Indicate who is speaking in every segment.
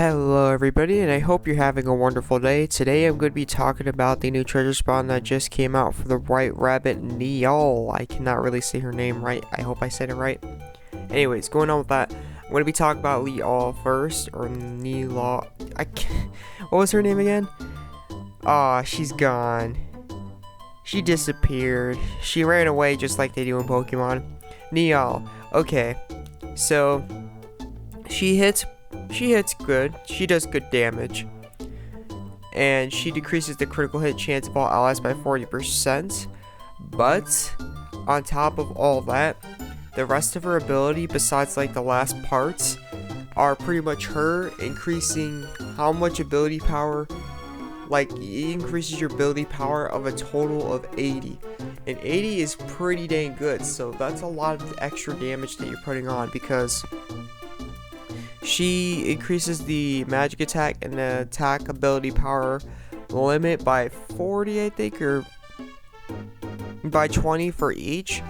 Speaker 1: Hello everybody, and I hope you're having a wonderful day. Today I'm going to be talking about the new treasure spawn that just came out for the white rabbit Nihal. I cannot really say her name right. I hope I said it right. Anyways, going on with that, I'm going to be talking about Nihal first, or Nihal. What was her name again? Aw, she's gone. She disappeared. She ran away just like they do in Pokemon. Nihal. Okay, so she hits good. She does good damage. And she decreases the critical hit chance of all allies by 40%. But on top of all that, the rest of her ability, besides like the last parts, are pretty much her increasing how much ability power. Like, it increases your ability power of a total of 80. And 80 is pretty dang good. So that's a lot of extra damage that you're putting on, because she increases the magic attack and the attack ability power limit by 40, I think, or by 20 for each.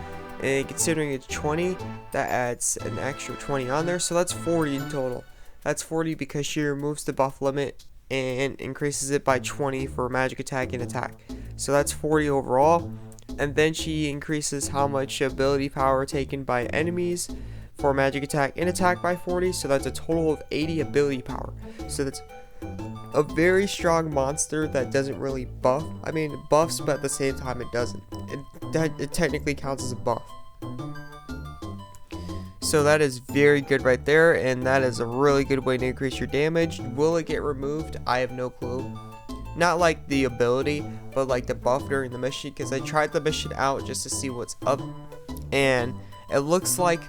Speaker 1: And considering it's 20, that adds an extra 20 on there, so that's 40 in total. That's 40 because she removes the buff limit and increases it by 20 for magic attack and attack. So that's 40 overall. And then she increases how much ability power taken by enemies for magic attack and attack by 40, so that's a total of 80 ability power. So that's a very strong monster that doesn't really buff. I mean, it buffs, but at the same time it doesn't. It technically counts as a buff. So that is very good right there, and that is a really good way to increase your damage. Will it get removed? I have no clue. Not like the ability, but like the buff during the mission, because I tried the mission out just to see what's up, and it looks like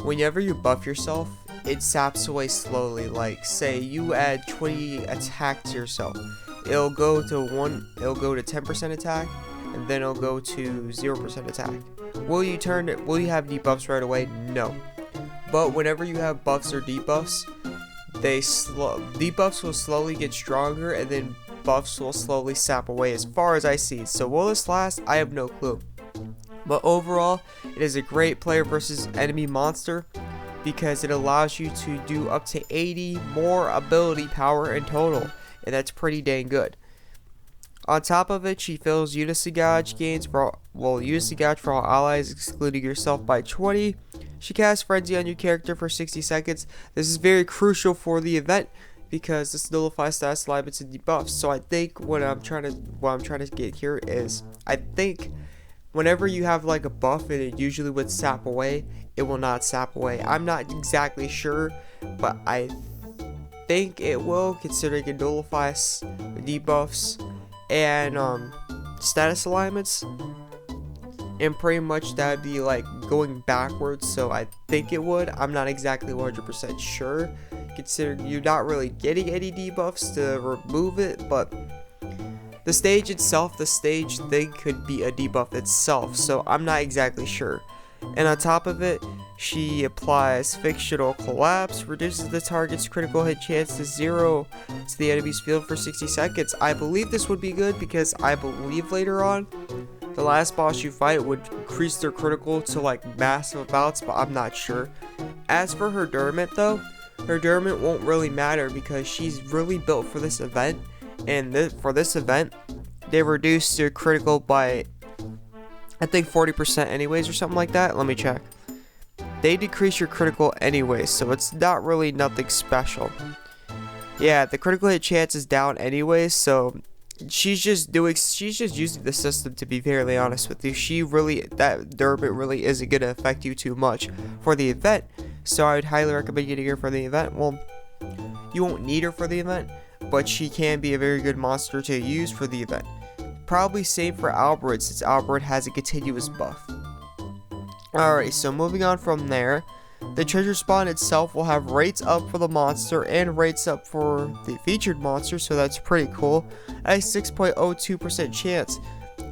Speaker 1: whenever you buff yourself, it saps away slowly. Like, say you add 20 attack to yourself, it'll go to 10% attack, and then it'll go to 0% attack. Will you have debuffs right away? No. But whenever you have buffs or debuffs, debuffs will slowly get stronger, and then buffs will slowly sap away, as far as I see. So will this last? I have no clue. But overall, it is a great player versus enemy monster, because it allows you to do up to 80 more ability power in total, and that's pretty dang good. On top of it, she fills Unison gains for all allies, excluding yourself, by 20. She casts Frenzy on your character for 60 seconds. This is very crucial for the event, because this nullifies status alignments and debuffs. So I think what I'm trying to get here is, I think whenever you have like a buff and it usually would sap away, it will not sap away. I'm not exactly sure, but I think it will, considering it nullifies debuffs and status alignments, and pretty much that would be like going backwards. So I think it would. I'm not exactly 100% sure, considering you're not really getting any debuffs to remove it, but the stage itself, the stage thing could be a debuff itself, so I'm not exactly sure. And on top of it, she applies Fictional Collapse, reduces the target's critical hit chance to 0 to the enemy's field for 60 seconds. I believe this would be good, because I believe later on, the last boss you fight would increase their critical to like massive amounts, but I'm not sure. As for her Dermot though, her Dermot won't really matter, because she's really built for this event. And for this event, they reduced their critical by, I think, 40% anyways, or something like that. Let me check. They decrease your critical anyways, so it's not really nothing special. Yeah, the critical hit chance is down anyways, so she's just using the system, to be fairly honest with you. That Dermot really isn't going to affect you too much for the event, so I would highly recommend getting her for the event. Well, you won't need her for the event, but she can be a very good monster to use for the event. Probably same for Albert, since Albert has a continuous buff. Alright, so moving on from there, the treasure spawn itself will have rates up for the monster and rates up for the featured monster, so that's pretty cool. At a 6.02% chance,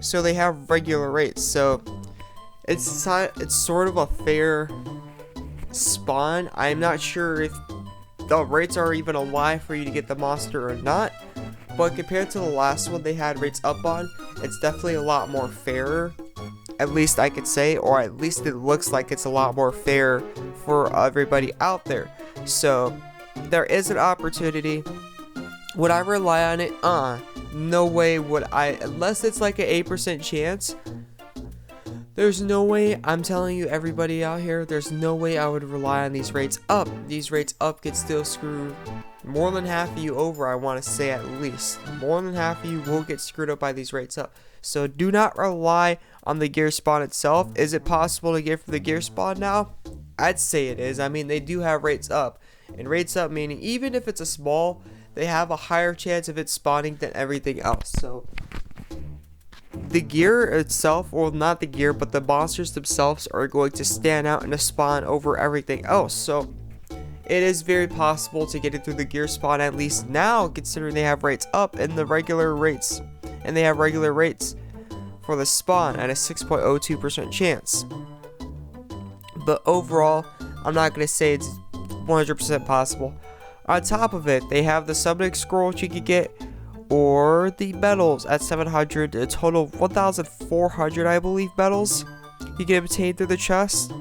Speaker 1: so they have regular rates, so it's sort of a fair spawn. I'm not sure if the rates are even a lie for you to get the monster or not, but compared to the last one they had rates up on, it's definitely a lot more fairer, at least I could say, or at least it looks like it's a lot more fair for everybody out there. So there is an opportunity. Would I rely on it? No way would I, unless it's like an 8% chance. There's no way, I'm telling you, everybody out here, there's no way I would rely on these rates up. These rates up could still screw more than half of you over, I want to say at least. More than half of you will get screwed up by these rates up. So do not rely on the gear spawn itself. Is it possible to get for the gear spawn now? I'd say it is. I mean, they do have rates up. And rates up meaning even if it's a small, they have a higher chance of it spawning than everything else. So the gear itself, or not the gear, but the monsters themselves are going to stand out in a spawn over everything else. So it is very possible to get it through the gear spawn at least now, considering they have rates up and the regular rates. And they have regular rates for the spawn at a 6.02% chance. But overall, I'm not going to say it's 100% possible. On top of it, they have the summoning scroll you could get, or the medals at 700, a total of 1,400, I believe, medals you can obtain through the chest.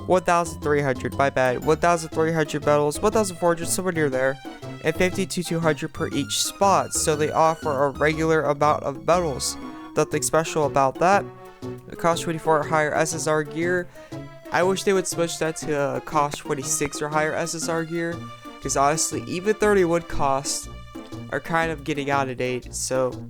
Speaker 1: 1,300, my bad. 1,300 medals, 1,400, somewhere near there, and 52,200 per each spot. So they offer a regular amount of medals. Nothing special about that. It costs 24 or higher SSR gear. I wish they would switch that to cost 26 or higher SSR gear, because honestly, even 30 would cost are kind of getting out of date. So,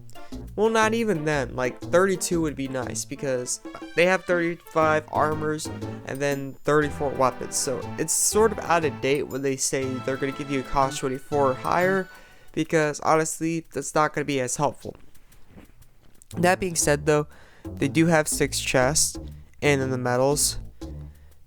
Speaker 1: well, not even then. Like 32 would be nice, because they have 35 armors and then 34 weapons. So it's sort of out of date when they say they're going to give you a cost 24 or higher, because honestly, that's not going to be as helpful. That being said, though, they do have 6 chests, and then the medals.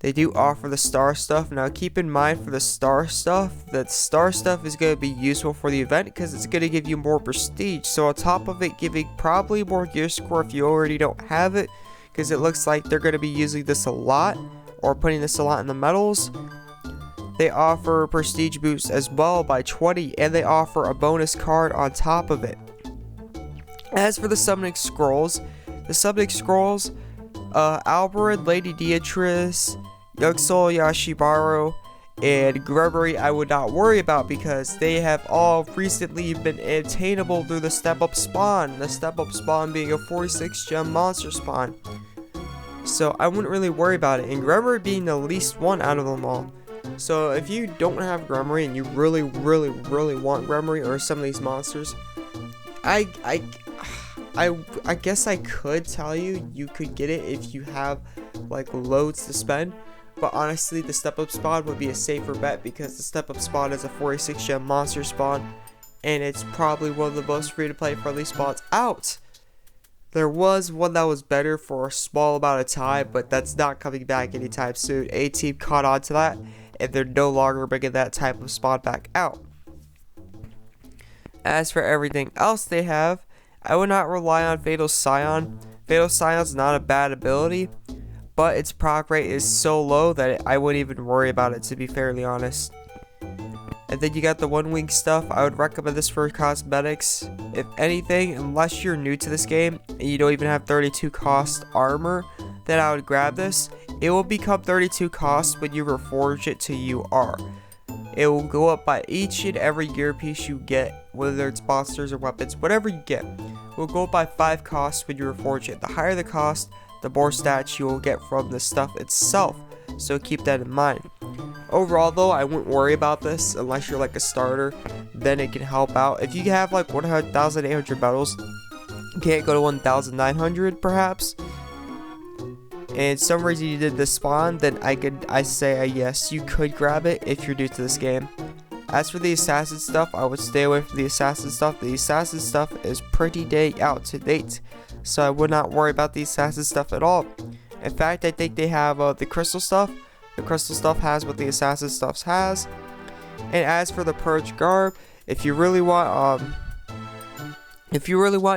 Speaker 1: They do offer the star stuff. Now keep in mind for the star stuff, that star stuff is going to be useful for the event because it's going to give you more prestige. So on top of it giving probably more gear score if you already don't have it, because it looks like they're going to be using this a lot, or putting this a lot in the medals. They offer prestige boosts as well by 20, and they offer a bonus card on top of it. As for the summoning scrolls, Alberin, Lady Beatrice, Yuxol, Yashibaru, and Gregory I would not worry about, because they have all recently been attainable through the step up spawn. The step up spawn being a 46 gem monster spawn. So I wouldn't really worry about it, and Gregory being the least one out of them all. So if you don't have Gregory and you really want Gregory or some of these monsters, I guess I could tell you could get it if you have like loads to spend, but honestly the step up spawn would be a safer bet, because the step up spawn is a 46 gem monster spawn, and it's probably one of the most free to play friendly spawns out. There was one that was better for a small amount of time, but that's not coming back anytime soon. A-Team caught on to that, and they're no longer bringing that type of spawn back out. As for everything else they have, I would not rely on Fatal Scion. Fatal Scion's not a bad ability, but its proc rate is so low that I wouldn't even worry about it, to be fairly honest. And then you got the One Wing stuff. I would recommend this for cosmetics. If anything, unless you're new to this game and you don't even have 32 cost armor, then I would grab this. It will become 32 cost when you reforge it to UR. It will go up by each and every gear piece you get, whether it's monsters or weapons, whatever you get. It will go up by 5 costs when you reforge it. The higher the cost, the more stats you will get from the stuff itself. So keep that in mind. Overall though, I wouldn't worry about this unless you're like a starter. Then it can help out. If you have like 1,800 medals, you can't go to 1,900 perhaps, and some reason you did this spawn, then I say yes, you could grab it if you're new to this game. As for the assassin stuff, I would stay away from the assassin stuff. The assassin stuff is pretty dang out to date, so I would not worry about the assassin stuff at all. In fact, I think they have the crystal stuff. The crystal stuff has what the assassin stuff has. And as for the purge garb, if you really want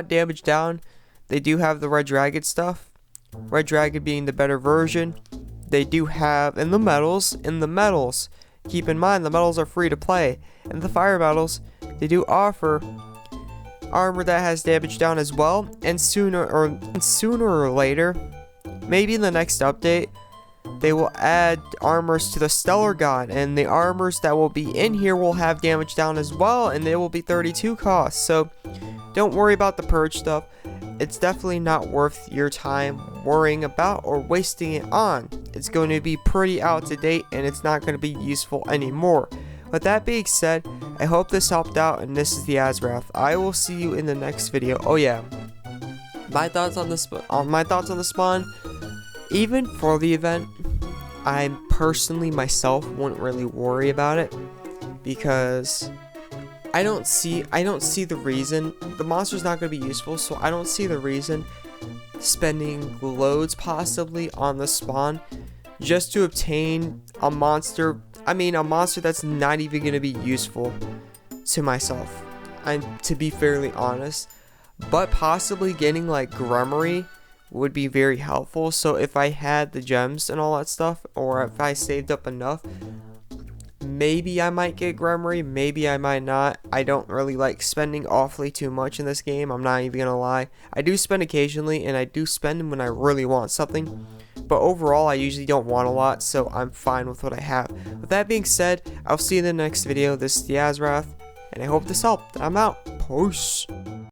Speaker 1: damage down, they do have the red dragon stuff. Red dragon being the better version. They do have in the medals. Keep in mind the medals are free to play, and the fire medals, they do offer armor that has damage down as well. And sooner or later, maybe in the next update, they will add armors to the Stellar God, and the armors that will be in here will have damage down as well, and they will be 32 costs. So don't worry about the purge stuff. It's definitely not worth your time worrying about or wasting it on. It's going to be pretty out to date, and it's not going to be useful anymore. With that being said, I hope this helped out, and this is the AzureWrath. I will see you in the next video. Oh yeah, my thoughts on the spawn. Even for the event, I personally myself wouldn't really worry about it, because I don't see the reason. The monster's not going to be useful, so I don't see the reason spending loads possibly on the spawn just to obtain a monster. I mean, a monster that's not even going to be useful to myself, and to be fairly honest. But possibly getting like Grummery would be very helpful. So if I had the gems and all that stuff, or if I saved up enough, maybe I might get Grummery, maybe I might not. I don't really like spending awfully too much in this game, I'm not even gonna lie. I do spend occasionally, and I do spend them when I really want something, but overall I usually don't want a lot, so I'm fine with what I have. With that being said, I'll see you in the next video. This is the AzureWrath, and I hope this helped. I'm out. Peace.